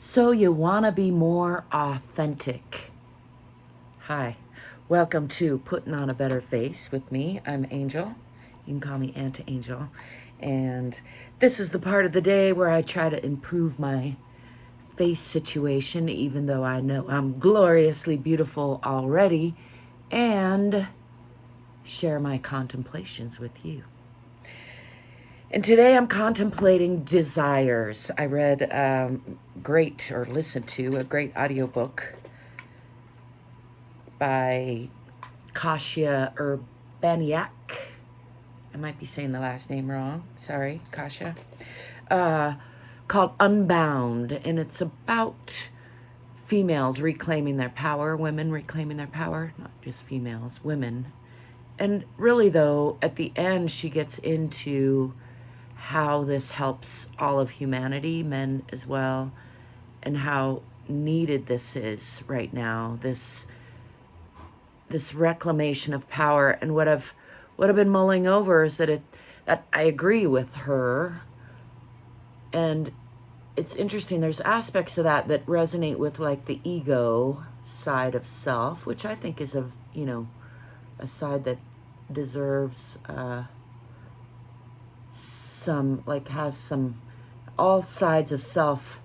So you want to be more authentic. Hi, welcome to Putting on a Better Face with me. I'm Angel. You can call me Aunt Angel. And this is the part of the day where I try to improve my face situation, even though I know I'm gloriously beautiful already, and share my contemplations with you. And today I'm contemplating desires. I read listened to a great audiobook by Kasia Urbaniak. I might be saying the last name wrong. Sorry, Kasia. Called Unbound. And it's about females reclaiming their power, women reclaiming their power, not just females, women. And really, though, at the end, she gets into how this helps all of humanity, men as well, and how needed this is right now, this reclamation of power. And what I've been mulling over is that I agree with her, and it's interesting. There's aspects of that resonate with like the ego side of self, which I think is a side that deserves all sides of self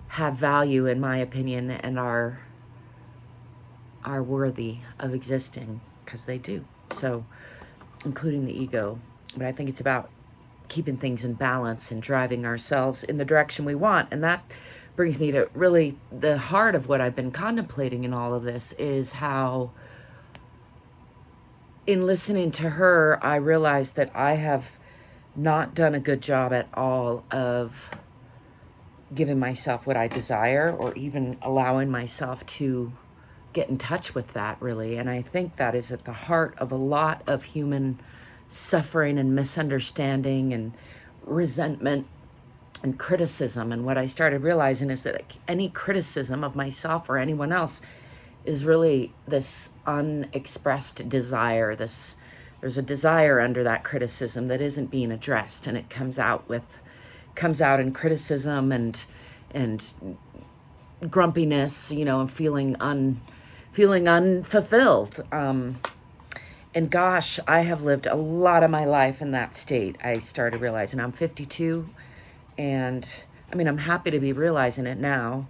have value, in my opinion, and are worthy of existing, because they do. So, including the ego. But I think it's about keeping things in balance and driving ourselves in the direction we want. And that brings me to really the heart of what I've been contemplating in all of this, is how, in listening to her, I realized that I have not done a good job at all of giving myself what I desire, or even allowing myself to get in touch with that, really. And I think that is at the heart of a lot of human suffering and misunderstanding and resentment and criticism. And what I started realizing is that any criticism of myself or anyone else is really this unexpressed desire. There's a desire under that criticism that isn't being addressed, and it comes out in criticism and grumpiness, and feeling unfulfilled. And gosh, I have lived a lot of my life in that state. I started realizing I'm 52, and I'm happy to be realizing it now.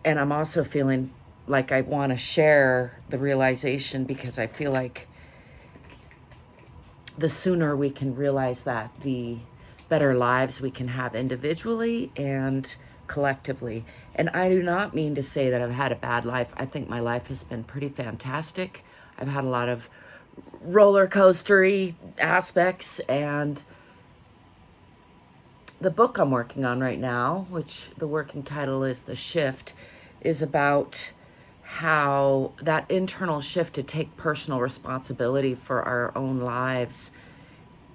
And I'm also feeling like I want to share the realization, because I feel like the sooner we can realize that, the better lives we can have individually and collectively. And I do not mean to say that I've had a bad life. I think my life has been pretty fantastic. I've had a lot of roller coastery aspects, and the book I'm working on right now, which the working title is The Shift, is about how that internal shift to take personal responsibility for our own lives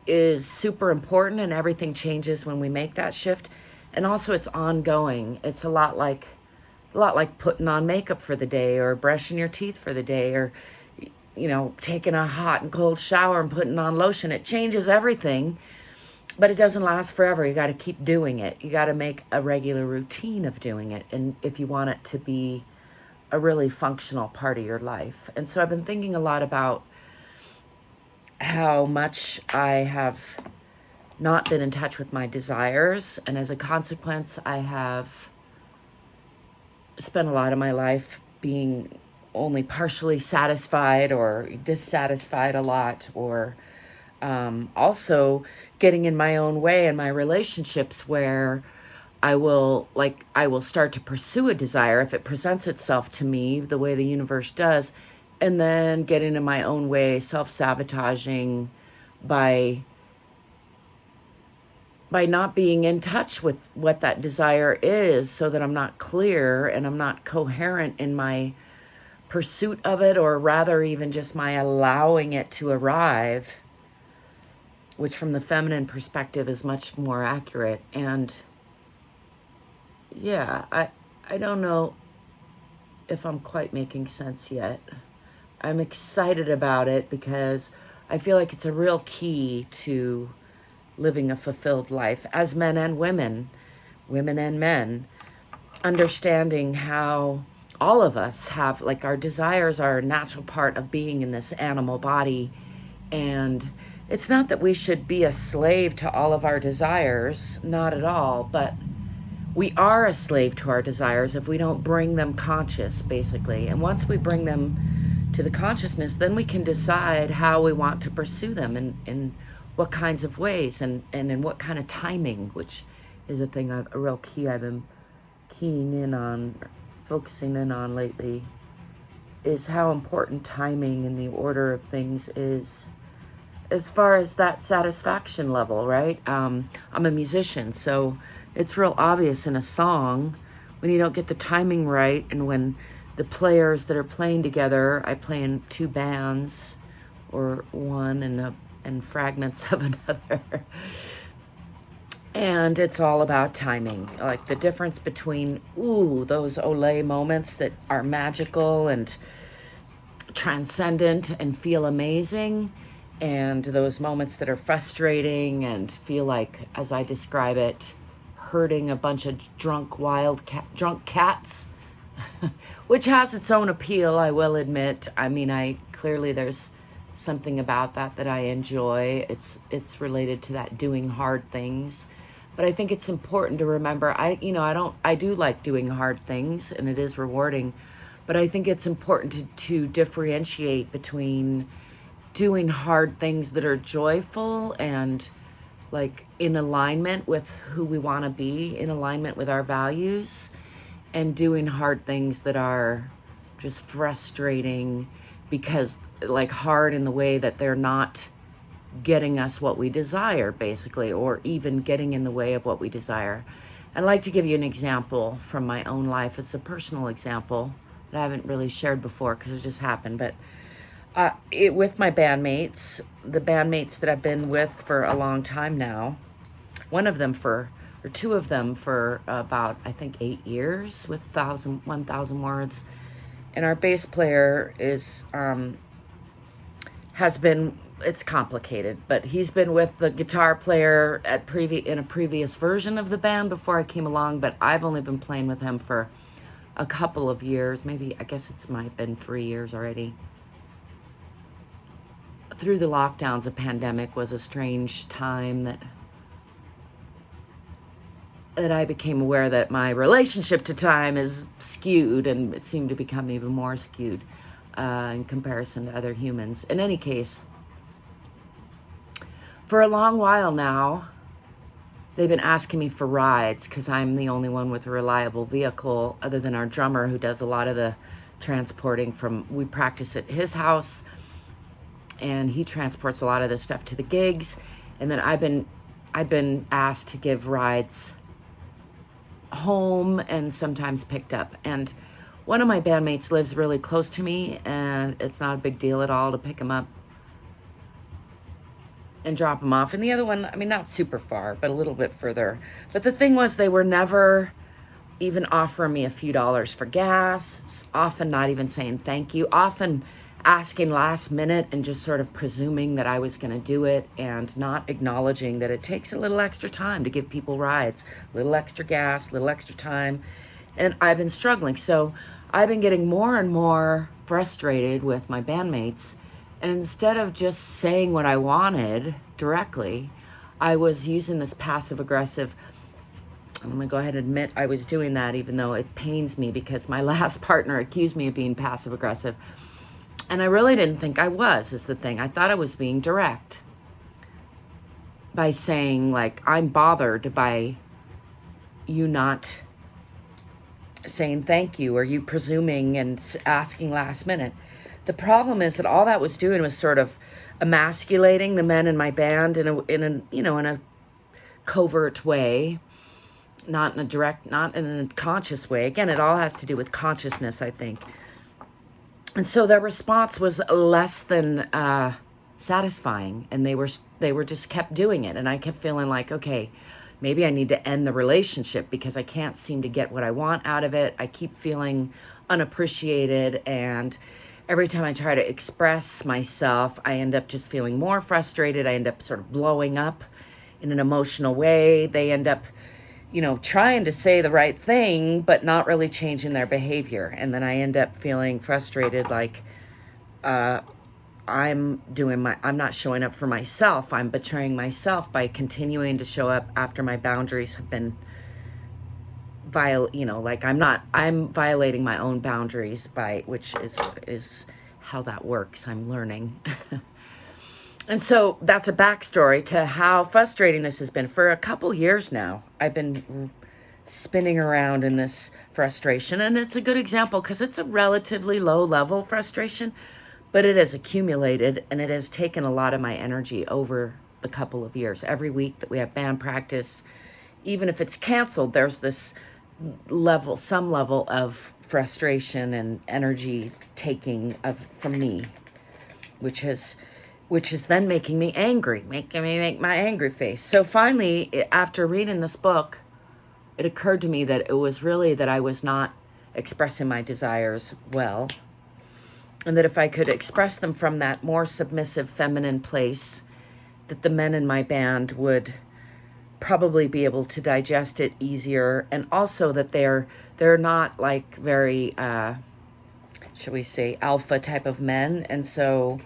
is super important, and everything changes when we make that shift. And also, it's ongoing. It's a lot like putting on makeup for the day, or brushing your teeth for the day, or taking a hot and cold shower and putting on lotion. It changes everything, but it doesn't last forever. You got to keep doing it. You got to make a regular routine of doing it, and if you want it to be a really functional part of your life. And so I've been thinking a lot about how much I have not been in touch with my desires, and as a consequence, I have spent a lot of my life being only partially satisfied, or dissatisfied a lot, or also getting in my own way in my relationships, where I will start to pursue a desire if it presents itself to me the way the universe does, and then getting in my own way, self-sabotaging by not being in touch with what that desire is, so that I'm not clear and I'm not coherent in my pursuit of it, or rather even just my allowing it to arrive, which from the feminine perspective is much more accurate. And yeah, I don't know if I'm quite making sense yet. I'm excited about it because I feel like it's a real key to living a fulfilled life, as men and women and men. understanding how all of us have, like, our desires are a natural part of being in this animal body. And it's not that we should be a slave to all of our desires, not at all, but we are a slave to our desires if we don't bring them conscious, basically. And once we bring them to the consciousness, then we can decide how we want to pursue them, and in what kinds of ways, and in what kind of timing, which is a thing, a real key I've been keying in on, focusing in on lately, is how important timing and the order of things is as far as that satisfaction level, right? I'm a musician, so it's real obvious in a song when you don't get the timing right, and when the players that are playing together, I play in two bands, or one and fragments of another. And it's all about timing. Like the difference between, those Olay moments that are magical and transcendent and feel amazing, and those moments that are frustrating and feel like, as I describe it, herding a bunch of drunk cats, which has its own appeal, I will admit. I mean, clearly there's something about that I enjoy. It's related to that doing hard things. But I think it's important to remember, I do like doing hard things, and it is rewarding, but I think it's important to differentiate between doing hard things that are joyful and like in alignment with who we want to be, in alignment with our values, and doing hard things that are just frustrating because, like, hard in the way that they're not getting us what we desire, basically, or even getting in the way of what we desire. I'd like to give you an example from my own life. It's a personal example that I haven't really shared before because it just happened, but with my bandmates, the bandmates that I've been with for a long time now, two of them for about, I think, 8 years with 1,000 words. And our bass player it's complicated, but he's been with the guitar player in a previous version of the band before I came along, but I've only been playing with him for a couple of years, maybe, I guess might have been 3 years already. Through the lockdowns, a pandemic was a strange time that I became aware that my relationship to time is skewed, and it seemed to become even more skewed in comparison to other humans. In any case, for a long while now, they've been asking me for rides because I'm the only one with a reliable vehicle other than our drummer, who does a lot of the transporting we practice at his house, and he transports a lot of the stuff to the gigs. And then I've been asked to give rides home and sometimes picked up. And one of my bandmates lives really close to me, and it's not a big deal at all to pick him up and drop him off. And the other one, I mean, not super far, but a little bit further. But the thing was, they were never even offering me a few dollars for gas, often not even saying thank you, often asking last minute and just sort of presuming that I was going to do it, and not acknowledging that it takes a little extra time to give people rides, a little extra gas, a little extra time. And I've been struggling. So I've been getting more and more frustrated with my bandmates. And instead of just saying what I wanted directly, I was using this passive aggressive. I'm going to go ahead and admit I was doing that, even though it pains me because my last partner accused me of being passive aggressive. And I really didn't think I was, is the thing. I thought I was being direct by saying, like, I'm bothered by you not saying thank you, or you presuming and asking last minute. The problem is that all that was doing was sort of emasculating the men in my band in a covert way, not in a conscious way. Again, it all has to do with consciousness, I think. And so their response was less than satisfying, and they were just kept doing it. And I kept feeling like, okay, maybe I need to end the relationship because I can't seem to get what I want out of it. I keep feeling unappreciated, and every time I try to express myself, I end up just feeling more frustrated. I end up sort of blowing up in an emotional way. They end up trying to say the right thing, but not really changing their behavior. And then I end up feeling frustrated, like I'm not showing up for myself. I'm betraying myself by continuing to show up after my boundaries have been like I'm violating my own boundaries which is how that works. I'm learning. And so that's a backstory to how frustrating this has been. For a couple years now, I've been spinning around in this frustration. And it's a good example because it's a relatively low level frustration, but it has accumulated and it has taken a lot of my energy over the couple of years. Every week that we have band practice, even if it's canceled, there's this some level of frustration and energy taking from me, which is then making me angry, making me make my angry face. So finally, after reading this book, it occurred to me that it was really that I was not expressing my desires well, and that if I could express them from that more submissive feminine place, that the men in my band would probably be able to digest it easier, and also that they're not like very, shall we say, alpha type of men, and so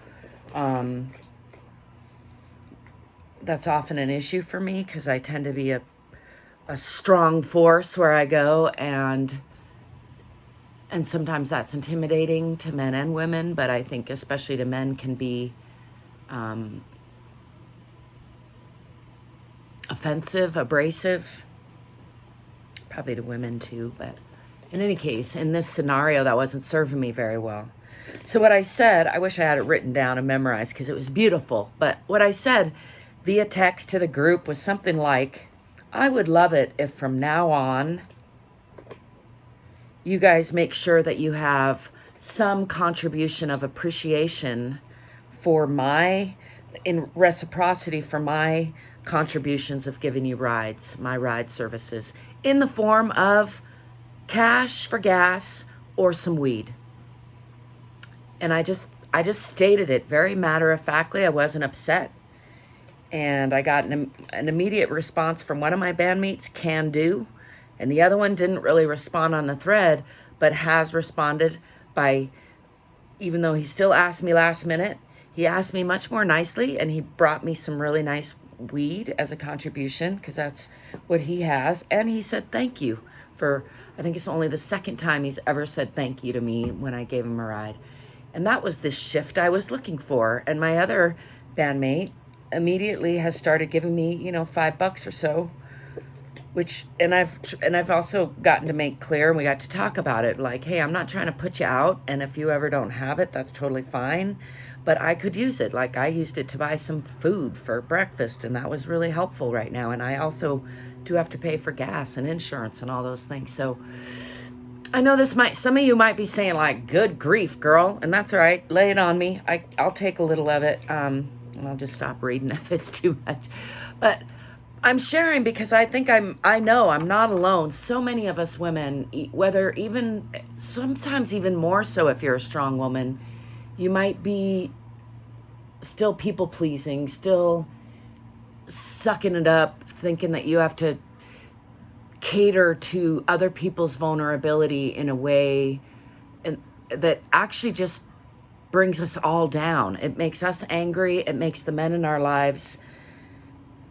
that's often an issue for me because I tend to be a strong force where I go, and sometimes that's intimidating to men and women, but I think especially to men can be offensive, abrasive, probably to women too, but in any case, in this scenario, that wasn't serving me very well. So what I said, I wish I had it written down and memorized because it was beautiful, but what I said via text to the group was something like, I would love it if from now on, you guys make sure that you have some contribution of appreciation in reciprocity for my contributions of giving you my ride services, in the form of cash for gas or some weed. And I just stated it very matter-of-factly. I wasn't upset. And I got an immediate response from one of my bandmates, can do. And the other one didn't really respond on the thread, but has responded by, even though he still asked me last minute, he asked me much more nicely, and he brought me some really nice weed as a contribution because that's what he has. And he said thank you I think it's only the second time he's ever said thank you to me when I gave him a ride. And that was the shift I was looking for. And my other bandmate immediately has started giving me, $5 or so, and I've also gotten to make clear, and we got to talk about it, like, hey, I'm not trying to put you out, and if you ever don't have it, that's totally fine, but I could use it. Like, I used it to buy some food for breakfast, and that was really helpful right now, and I also do have to pay for gas and insurance and all those things. So I know some of you might be saying, like, good grief, girl, and that's all right, lay it on me. I'll take a little of it, and I'll just stop reading if it's too much, but I'm sharing because I think I know I'm not alone. So many of us women, sometimes even more so if you're a strong woman, you might be still people pleasing, still sucking it up, thinking that you have to cater to other people's vulnerability in a way that actually just brings us all down. It makes us angry. It makes the men in our lives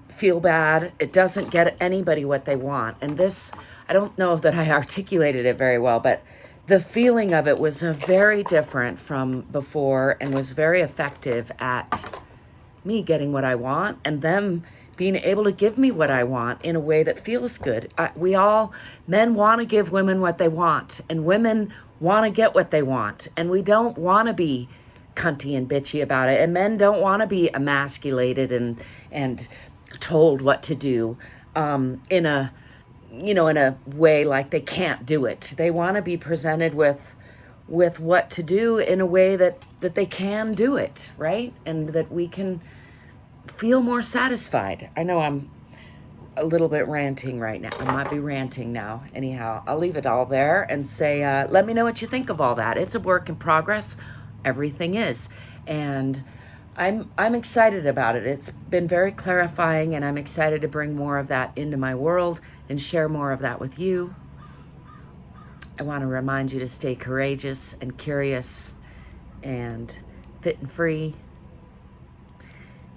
feel bad. It doesn't get anybody what they want. And this, I don't know that I articulated it very well, but the feeling of it was very different from before and was very effective at me getting what I want and them being able to give me what I want in a way that feels good. Men want to give women what they want, and women want to get what they want. And we don't want to be cunty and bitchy about it. And men don't want to be emasculated and told what to do in a way like they can't do it. They want to be presented with what to do in a way that they can do it, right? And that we can feel more satisfied. I know I'm a little bit ranting right now. I might be ranting now. Anyhow, I'll leave it all there and say, let me know what you think of all that. It's a work in progress. Everything is. And I'm excited about it. It's been very clarifying, and I'm excited to bring more of that into my world and share more of that with you. I want to remind you to stay courageous and curious and fit and free,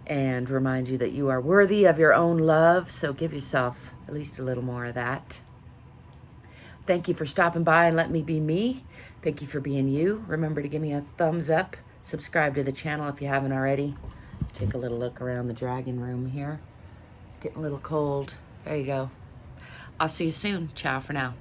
and remind you that you are worthy of your own love, so give yourself at least a little more of that. Thank you for stopping by and let me be me. Thank you for being you. Remember to give me a thumbs up. Subscribe to the channel if you haven't already. Take a little look around the dragon room here. It's getting a little cold. There you go. I'll see you soon. Ciao for now.